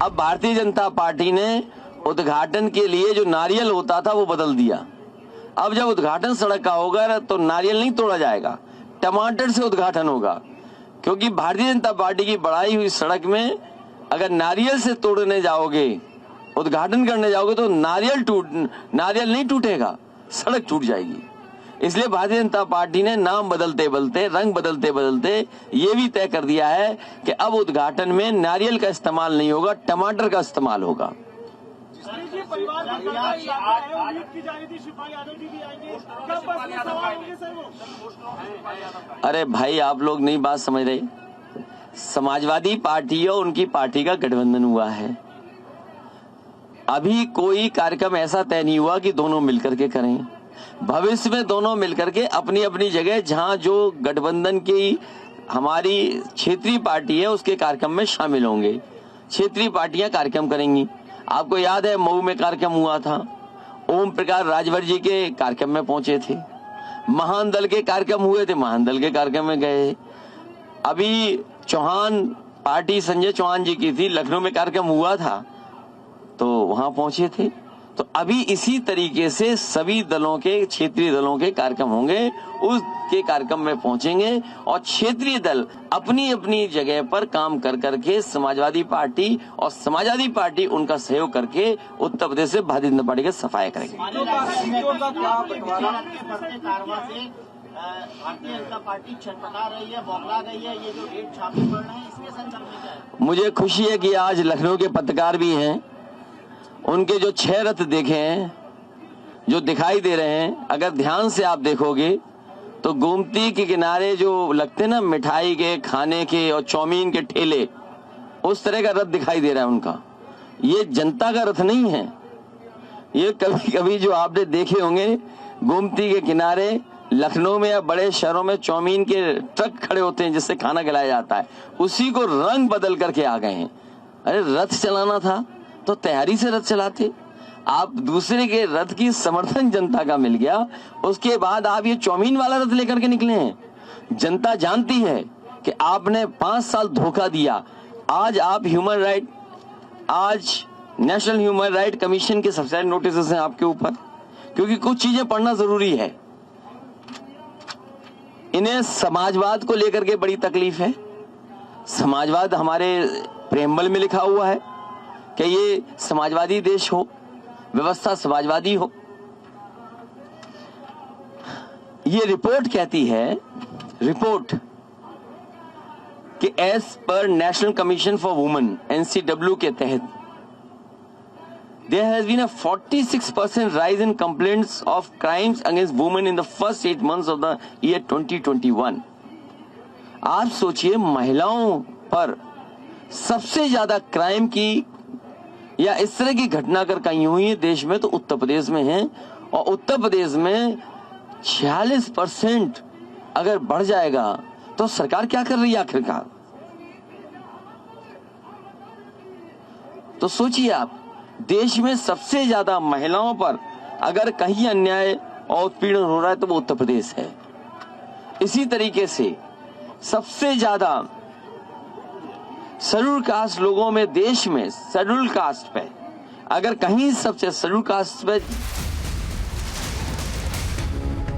अब भारतीय जनता पार्टी ने उद्घाटन के लिए जो नारियल होता था वो बदल दिया। अब जब उद्घाटन सड़क का होगा तो नारियल नहीं तोड़ा जाएगा, टमाटर से उद्घाटन होगा। क्योंकि भारतीय जनता पार्टी की बढ़ाई हुई सड़क में अगर नारियल से तोड़ने जाओगे, उद्घाटन करने जाओगे तो नारियल नहीं टूटेगा, सड़क टूट जाएगी। इसलिए भारतीय जनता पार्टी ने नाम बदलते बदलते, रंग बदलते बदलते ये भी तय कर दिया है कि अब उद्घाटन में नारियल का इस्तेमाल नहीं होगा, टमाटर का इस्तेमाल होगा। अरे भाई, आप लोग नई बात समझ रहे। समाजवादी पार्टी और उनकी पार्टी का गठबंधन हुआ है। अभी कोई कार्यक्रम ऐसा तय नहीं हुआ कि दोनों मिलकर के करें। भविष्य में दोनों मिलकर के अपनी अपनी जगह, जहां जो गठबंधन की हमारी क्षेत्रीय पार्टी है उसके कार्यक्रम में शामिल होंगे। क्षेत्रीय पार्टियां कार्यक्रम करेंगी। आपको याद है मऊ में कार्यक्रम हुआ था, ओम प्रकाश राजभर जी के कार्यक्रम में पहुंचे थे। महान दल के कार्यक्रम हुए थे, महान दल के कार्यक्रम में गए। अभी चौहान पार्टी संजय चौहान जी की थी, लखनऊ में कार्यक्रम हुआ था तो वहां पहुंचे थे। तो अभी इसी तरीके से सभी दलों के, क्षेत्रीय दलों के कार्यक्रम होंगे, उसके कार्यक्रम में पहुंचेंगे और क्षेत्रीय दल अपनी अपनी जगह पर काम कर करके समाजवादी पार्टी और समाजवादी पार्टी उनका सहयोग करके उत्तर प्रदेश से भारतीय जनता पार्टी का सफाया करेंगे। भारतीय जनता पार्टी छटपटा रही है, बौखला गई है, ये जो रेट छापे पड़ रहे हैं इसके संदर्भ में क्या है? मुझे खुशी है कि आज लखनऊ के पत्रकार भी हैं, उनके जो 6 रथ देखे हैं, जो दिखाई दे रहे हैं, अगर ध्यान से आप देखोगे तो गोमती के किनारे जो लगते ना मिठाई के, खाने के और चौमीन के ठेले, उस तरह का रथ दिखाई दे रहा है उनका। ये जनता का रथ नहीं है। ये कभी कभी जो आपने देखे होंगे गोमती के किनारे लखनऊ में या बड़े शहरों में चौमीन के ट्रक खड़े होते हैं जिससे खाना खिलाया जाता है, उसी को रंग बदल करके आ गए हैं। अरे रथ चलाना था तो तैयारी से रथ चलाते। आप दूसरे के रथ की समर्थन जनता का मिल गया, उसके बाद आप ये चौमीन वाला रथ लेकर के निकले हैं। जनता जानती है कि आपने 5 साल धोखा दिया। आज आप ह्यूमन राइट, आज नेशनल ह्यूमन राइट कमीशन के सबसे सारे नोटिस हैं आपके ऊपर, क्योंकि कुछ चीजें पढ़ना जरूरी है। इन्हें समाजवाद को लेकर के बड़ी तकलीफ है। समाजवाद हमारे प्रेमबल में लिखा हुआ है कि ये समाजवादी देश हो, व्यवस्था समाजवादी हो। ये रिपोर्ट कहती है, रिपोर्ट कि एज पर national commission for women NCW के तहत there has been a 46% rise in complaints of crimes against women in the first 8 months of the year 2021। आप सोचिए, महिलाओं पर सबसे ज्यादा क्राइम की या इस तरह की घटना अगर कहीं हुई है देश में तो उत्तर प्रदेश में है। और उत्तर प्रदेश में 46% अगर बढ़ जाएगा तो सरकार क्या कर रही है आखिरकार? तो सोचिए आप, देश में सबसे ज्यादा महिलाओं पर अगर कहीं अन्याय और उत्पीड़न हो रहा है तो वो उत्तर प्रदेश है। इसी तरीके से सबसे ज्यादा शेड्यूल कास्ट लोगों में देश में, शेड्यूल कास्ट पे अगर कहीं सबसे शेड्यूल कास्ट पे